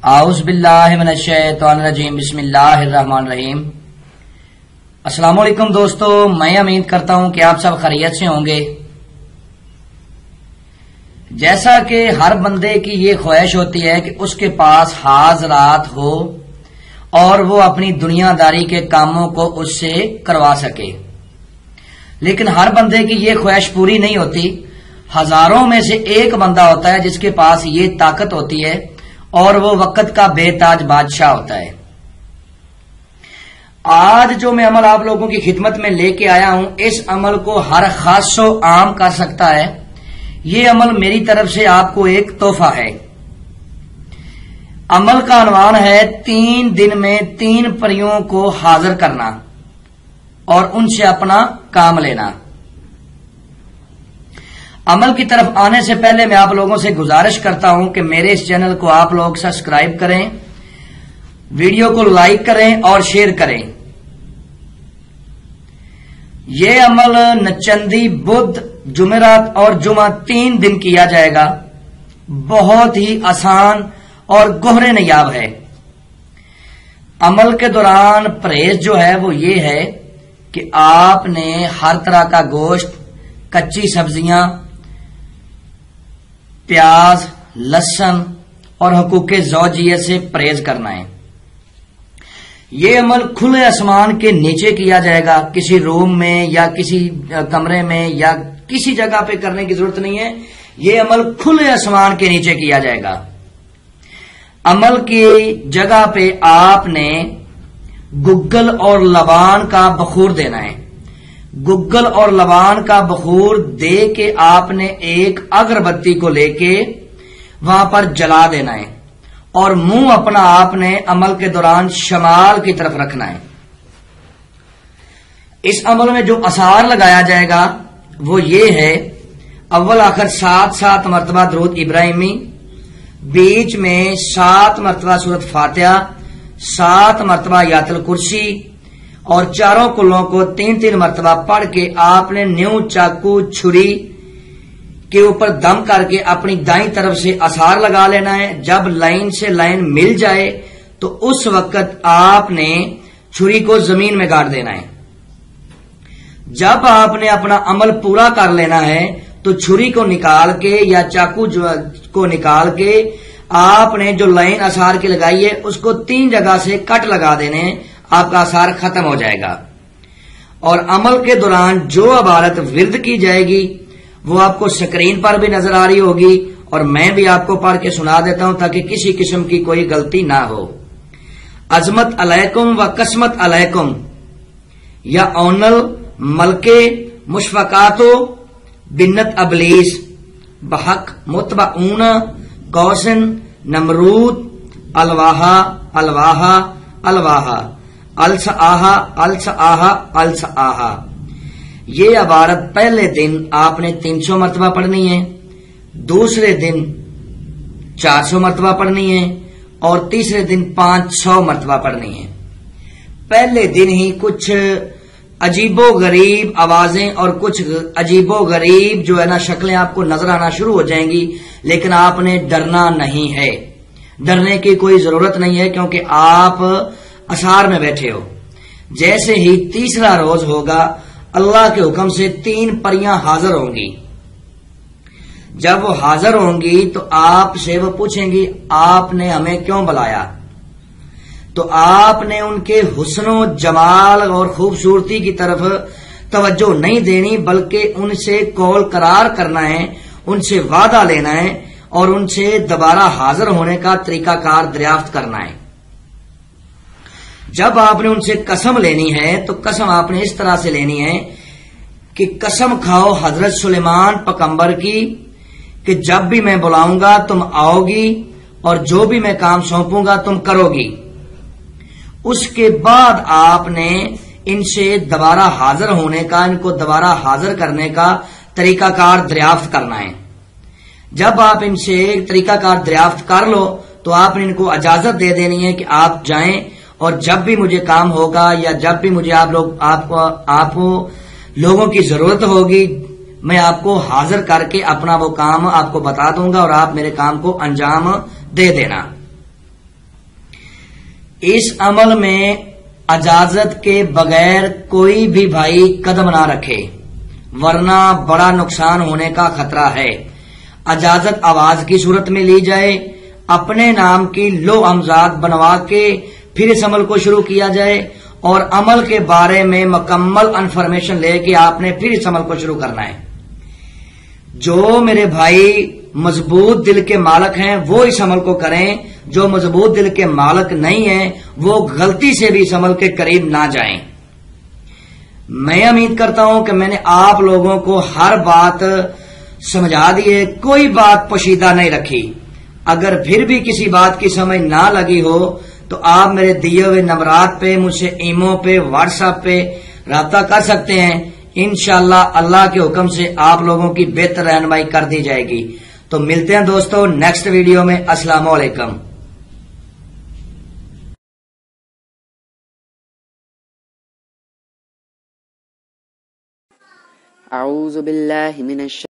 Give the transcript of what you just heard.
اعوذ باللہ من الشیطان الرجیم بسم اللہ الرحمن الرحیم۔ السلام علیکم دوستو، میں امید کرتا ہوں کہ آپ سب خیریت سے ہوں گے۔ جیسا کہ ہر بندے کی یہ خواہش ہوتی ہے کہ اس کے پاس حاضرات ہو اور وہ اپنی دنیا داری کے کاموں کو اس سے کروا سکے، لیکن ہر بندے کی یہ خواہش پوری نہیں ہوتی۔ ہزاروں میں سے ایک بندہ ہوتا ہے جس کے پاس یہ طاقت ہوتی ہے اور وہ وقت کا بے تاج بادشاہ ہوتا ہے۔ آج جو میں عمل آپ لوگوں کی خدمت میں لے کے آیا ہوں، اس عمل کو ہر خاص و عام کر سکتا ہے۔ یہ عمل میری طرف سے آپ کو ایک تحفہ ہے۔ عمل کا عنوان ہے 3 دن میں 3 پریوں کو حاضر کرنا اور ان سے اپنا کام لینا۔ عمل کی طرف آنے سے پہلے میں آپ لوگوں سے گزارش کرتا ہوں کہ میرے اس چینل کو آپ لوگ سبسکرائب کریں، ویڈیو کو لائک کریں اور شیئر کریں۔ یہ عمل نچندی، بدھ، جمعرات اور جمعہ 3 دن کیا جائے گا۔ بہت ہی آسان اور گہرے نیاب ہے۔ عمل کے دوران پرہیز جو ہے وہ یہ ہے کہ آپ نے ہر طرح کا گوشت، کچی سبزیاں، پیاز، لہسن اور حقوق زوجیت سے پرہیز کرنا ہے۔ یہ عمل کھلے آسمان کے نیچے کیا جائے گا، کسی روم میں یا کسی کمرے میں یا کسی جگہ پہ کرنے کی ضرورت نہیں ہے۔ یہ عمل کھلے آسمان کے نیچے کیا جائے گا۔ عمل کی جگہ پہ آپ نے گگل اور لبان کا بخور دینا ہے۔ گگل اور لبان کا بخور دے کے آپ نے ایک اگربتی کو لے کے وہاں پر جلا دینا ہے اور منہ اپنا آپ نے عمل کے دوران شمال کی طرف رکھنا ہے۔ اس عمل میں جو اثار لگایا جائے گا وہ یہ ہے: اول آخر 7 مرتبہ درود ابراہیمی، بیچ میں 7 مرتبہ سورۃ فاتحہ، 7 مرتبہ آیت الکرسی اور چاروں کلوں کو 3 مرتبہ پڑھ کے آپ نے نیو چاقو چھری کے اوپر دم کر کے اپنی دائیں طرف سے اثار لگا لینا ہے۔ جب لائن سے لائن مل جائے تو اس وقت آپ نے چھری کو زمین میں گاڑ دینا ہے۔ جب آپ نے اپنا عمل پورا کر لینا ہے تو چھری کو نکال کے یا چاقو کو نکال کے آپ نے جو لائن اثار کی لگائی ہے اس کو 3 جگہ سے کٹ لگا دینے، آپ کا اثار ختم ہو جائے گا۔ اور عمل کے دوران جو عبارت ورد کی جائے گی وہ آپ کو سکرین پر بھی نظر آ رہی ہوگی اور میں بھی آپ کو پڑھ کے سنا دیتا ہوں تاکہ کسی قسم کی کوئی غلطی نہ ہو۔ عظمت علیکم و قسمت علیکم یا اونل ملکے مشفقاتو بنت ابلیس بحق متبعون قوسن نمرود الواہا الواہا الواہا السآہا السآہا السآہا۔ یہ عبارت پہلے دن آپ نے 300 مرتبہ پڑھنی ہے، دوسرے دن 400 مرتبہ پڑھنی ہے اور تیسرے دن 500 مرتبہ پڑھنی ہے۔ پہلے دن ہی کچھ عجیب و غریب آوازیں اور کچھ عجیب و غریب جو ہے نا شکلیں آپ کو نظر آنا شروع ہو جائیں گی، لیکن آپ نے ڈرنا نہیں ہے۔ ڈرنے کی کوئی ضرورت نہیں ہے کیونکہ آپ اثار میں بیٹھے ہو۔ جیسے ہی تیسرا روز ہوگا اللہ کے حکم سے 3 پریاں حاضر ہوں گی۔ جب وہ حاضر ہوں گی تو آپ سے وہ پوچھیں گی آپ نے ہمیں کیوں بلایا؟ تو آپ نے ان کے حسن و جمال اور خوبصورتی کی طرف توجہ نہیں دینی، بلکہ ان سے قول قرار کرنا ہے، ان سے وعدہ لینا ہے اور ان سے دوبارہ حاضر ہونے کا طریقہ کار دریافت کرنا ہے۔ جب آپ نے ان سے قسم لینی ہے تو قسم آپ نے اس طرح سے لینی ہے کہ قسم کھاؤ حضرت سلیمان پیغمبر کی کہ جب بھی میں بلاؤں گا تم آؤ گی اور جو بھی میں کام سونپوں گا تم کرو گی۔ اس کے بعد آپ نے ان سے دوبارہ حاضر ہونے کا، ان کو دوبارہ حاضر کرنے کا طریقہ کار دریافت کرنا ہے۔ جب آپ ان سے طریقہ کار دریافت کر لو تو آپ نے ان کو اجازت دے دینی ہے کہ آپ جائیں اور جب بھی مجھے کام ہوگا یا جب بھی مجھے آپ لوگوں کی ضرورت ہوگی میں آپ کو حاضر کر کے اپنا وہ کام آپ کو بتا دوں گا اور آپ میرے کام کو انجام دے دینا۔ اس عمل میں اجازت کے بغیر کوئی بھی بھائی قدم نہ رکھے، ورنہ بڑا نقصان ہونے کا خطرہ ہے۔ اجازت آواز کی صورت میں لی جائے، اپنے نام کی لو امزاد بنوا کے پھر اس عمل کو شروع کیا جائے، اور عمل کے بارے میں مکمل انفارمیشن لے کے آپ نے پھر اس عمل کو شروع کرنا ہے۔ جو میرے بھائی مضبوط دل کے مالک ہیں وہ اس عمل کو کریں، جو مضبوط دل کے مالک نہیں ہیں وہ غلطی سے بھی اس عمل کے قریب نہ جائیں۔ میں امید کرتا ہوں کہ میں نے آپ لوگوں کو ہر بات سمجھا دی ہے، کوئی بات پوشیدہ نہیں رکھی۔ اگر پھر بھی کسی بات کی سمجھ نہ لگی ہو تو آپ میرے دیے ہوئے نمبرات پہ مجھ سے ایمو پہ واٹس ایپ پہ رابطہ کر سکتے ہیں۔ انشاءاللہ اللہ کے حکم سے آپ لوگوں کی بہتر رہنمائی کر دی جائے گی۔ تو ملتے ہیں دوستو نیکسٹ ویڈیو میں۔ السلام علیکم۔ اعوذ باللہ من